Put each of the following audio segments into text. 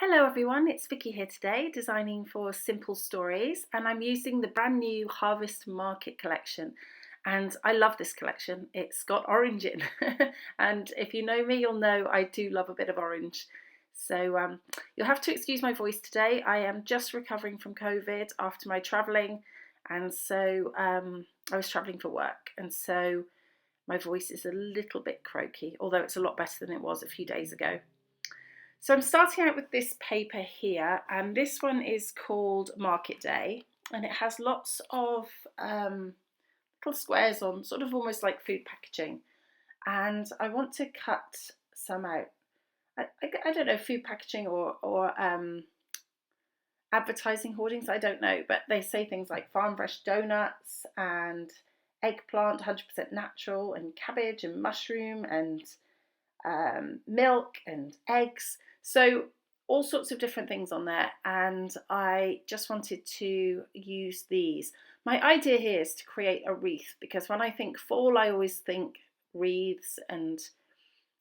Hello everyone, it's Vicki here today, designing for Simple Stories, and I'm using the brand new Harvest Market collection. And I love this collection. It's got orange in, and if you know me, you'll know I do love a bit of orange. So you'll have to excuse my voice today. I am just recovering from COVID after my travelling, and I was travelling for work, and so my voice is a little bit croaky, although it's a lot better than it was a few days ago. So I'm starting out with this paper here, and this one is called Market Day, and it has lots of little squares on, sort of almost like food packaging. And I want to cut some out. I don't know, food packaging or advertising hoardings, I don't know, but they say things like farm fresh donuts and eggplant, 100% natural, and cabbage and mushroom and milk and eggs. So all sorts of different things on there, and I just wanted to use these. My idea here is to create a wreath, because when I think fall, I always think wreaths and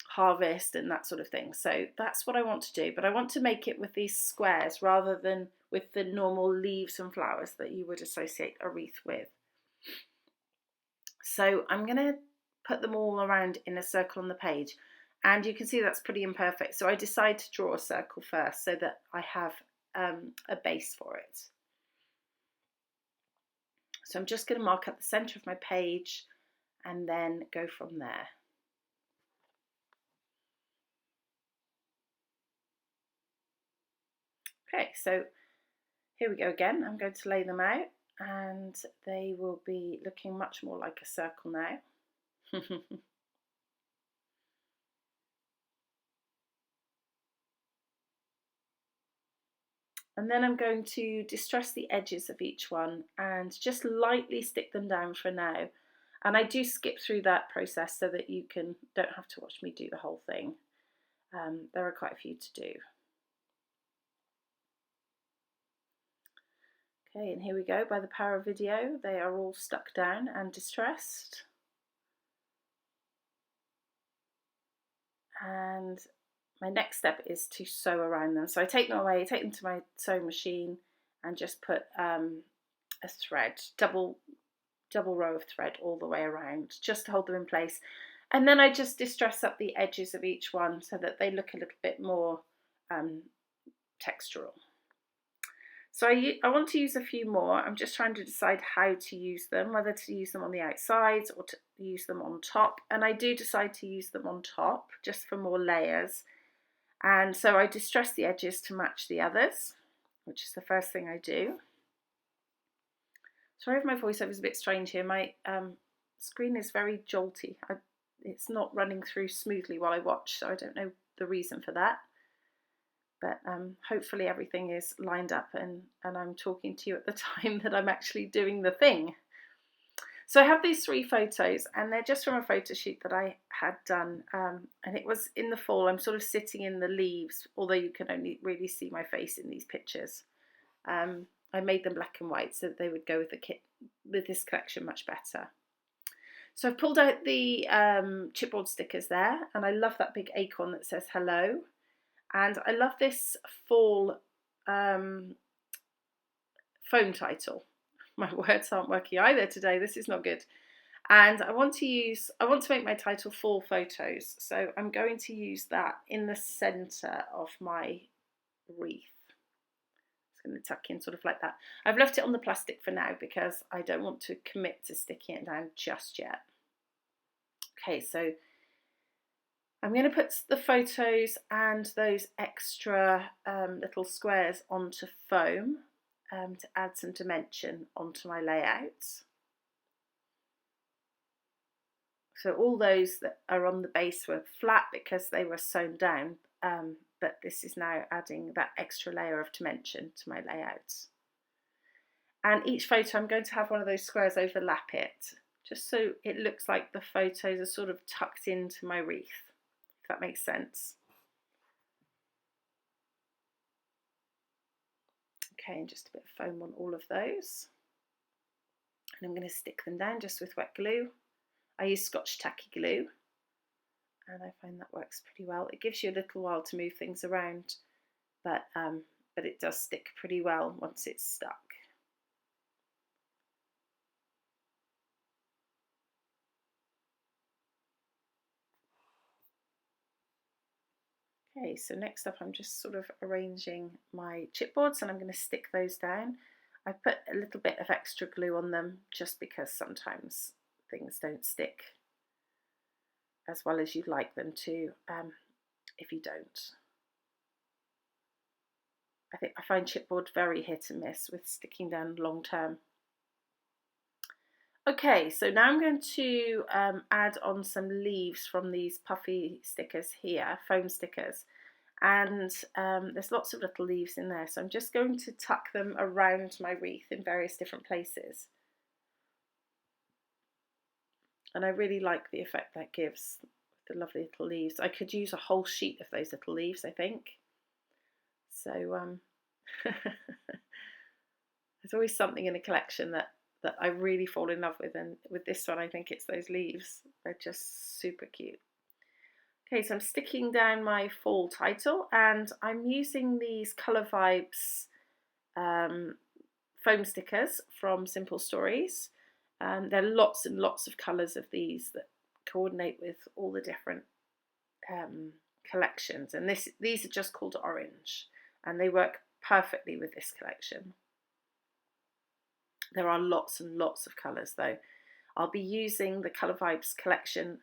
harvest and that sort of thing. So that's what I want to do, but I want to make it with these squares rather than with the normal leaves and flowers that you would associate a wreath with. So I'm going to put them all around in a circle on the page. And you can see that's pretty imperfect. So I decide to draw a circle first so that I have a base for it. So I'm just going to mark up the centre of my page and then go from there. Okay, so here we go again. I'm going to lay them out and they will be looking much more like a circle now. And then I'm going to distress the edges of each one and just lightly stick them down for now. And I do skip through that process so that you don't have to watch me do the whole thing. There are quite a few to do. Okay, and here we go. By the power of video, they are all stuck down and distressed. And my next step is to sew around them. So I take them away, take them to my sewing machine and just put a thread, double row of thread all the way around, just to hold them in place. And then I just distress up the edges of each one so that they look a little bit more textural. So I want to use a few more. I'm just trying to decide how to use them, whether to use them on the outsides or to use them on top. And I do decide to use them on top just for more layers. And so I distress the edges to match the others, which is the first thing I do. Sorry if my voiceover is a bit strange here. My screen is very jolty. It's not running through smoothly while I watch, so I don't know the reason for that. But hopefully everything is lined up and I'm talking to you at the time that I'm actually doing the thing. So I have these 3 photos and they're just from a photo shoot that I had done, and it was in the fall. I'm sort of sitting in the leaves, although you can only really see my face in these pictures. I made them black and white so that they would go with the kit, with this collection much better. So I've pulled out the chipboard stickers there, and I love that big acorn that says hello. And I love this fall foam title. My words aren't working either today. This is not good. And I want to make my title fall photos. So I'm going to use that in the center of my wreath. It's going to tuck in sort of like that. I've left it on the plastic for now because I don't want to commit to sticking it down just yet. Okay, so I'm going to put the photos and those extra little squares onto foam to add some dimension onto my layouts. So all those that are on the base were flat because they were sewn down, but this is now adding that extra layer of dimension to my layouts. And each photo I'm going to have one of those squares overlap it, just so it looks like the photos are sort of tucked into my wreath. If that makes sense. Okay, and just a bit of foam on all of those. And I'm going to stick them down just with wet glue. I use Scotch tacky glue, and I find that works pretty well. It gives you a little while to move things around but it does stick pretty well once it's stuck. Okay, so next up I'm just sort of arranging my chipboards, and I'm going to stick those down. I've put a little bit of extra glue on them just because sometimes things don't stick as well as you'd like them to if you don't. I find chipboard very hit and miss with sticking down long term. Okay, so now I'm going to add on some leaves from these puffy stickers here, foam stickers, and there's lots of little leaves in there, so I'm just going to tuck them around my wreath in various different places. And I really like the effect that gives with the lovely little leaves. I could use a whole sheet of those little leaves, I think. So there's always something in a collection that I really fall in love with, and with this one I think it's those leaves. They're just super cute. Okay, so I'm sticking down my fall title, and I'm using these Colour Vibes foam stickers from Simple Stories. There are lots and lots of colours of these that coordinate with all the different collections, and these are just called Orange, and they work perfectly with this collection. There are lots and lots of colours though. I'll be using the Colour Vibes collection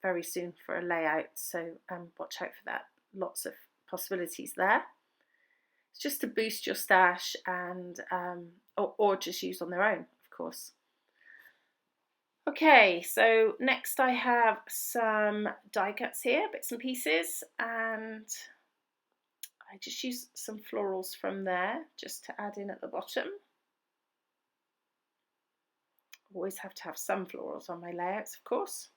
very soon for a layout, so watch out for that. Lots of possibilities there. It's just to boost your stash, and or just use on their own, of course. Okay, so next I have some die cuts here, bits and pieces, and I just use some florals from there just to add in at the bottom. Always have to have some florals on my layouts, of course.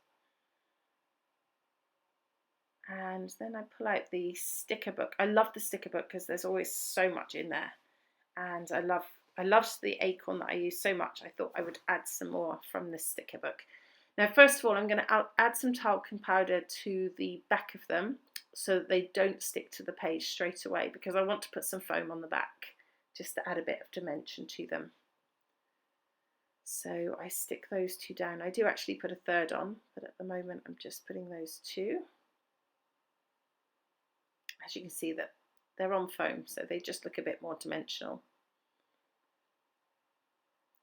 And then I pull out the sticker book. I love the sticker book because there's always so much in there, and I loved the acorn that I used so much. I thought I would add some more from this sticker book. Now, first of all, I'm going to add some talcum powder to the back of them so that they don't stick to the page straight away, because I want to put some foam on the back just to add a bit of dimension to them. So I stick those two down. I do actually put a third on, but at the moment I'm just putting those two. As you can see, that they're on foam, so they just look a bit more dimensional.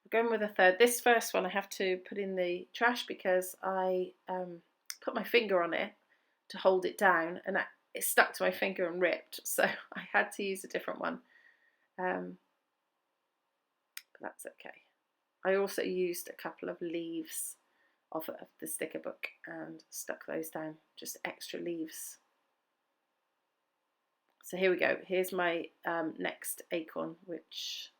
I'm going with a third. This first one I have to put in the trash because I put my finger on it to hold it down, and it stuck to my finger and ripped, so I had to use a different one. But that's okay. I also used a couple of leaves of the sticker book and stuck those down, just extra leaves. So here we go. Here's my next acorn, which,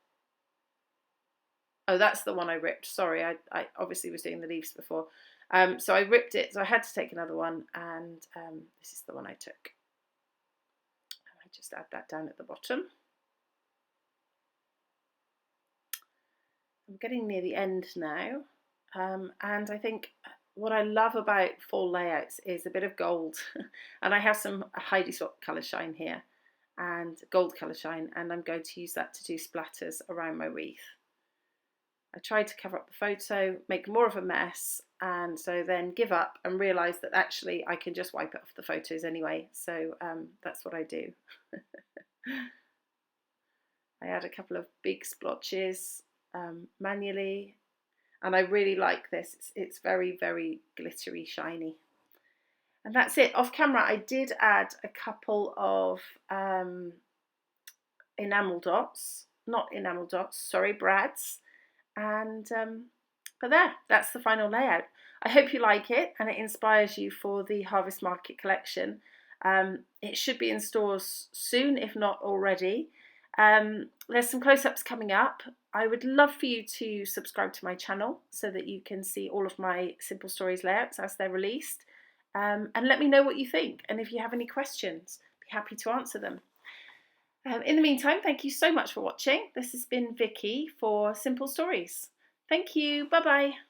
oh, that's the one I ripped. Sorry, I obviously was doing the leaves before. So I ripped it, so I had to take another one, and this is the one I took. And I just add that down at the bottom. I'm getting near the end now, and I think what I love about fall layouts is a bit of gold, and I have some Heidi Swap colour shine here, and gold colour shine, and I'm going to use that to do splatters around my wreath. I tried to cover up the photo, make more of a mess, and so then give up and realise that actually I can just wipe it off the photos anyway, so that's what I do. I add a couple of big splotches manually, and I really like this. It's very, very glittery, shiny. And that's it. Off camera I did add a couple of enamel dots, not enamel dots, sorry, brads, and but that's the final layout. I hope you like it and it inspires you for the Harvest Market collection. It should be in stores soon, if not already. There's some close-ups coming up. I would love for you to subscribe to my channel so that you can see all of my Simple Stories layouts as they're released, and let me know what you think, and if you have any questions, be happy to answer them. In the meantime, thank you so much for watching. This has been Vicky for Simple Stories. Thank you. Bye bye.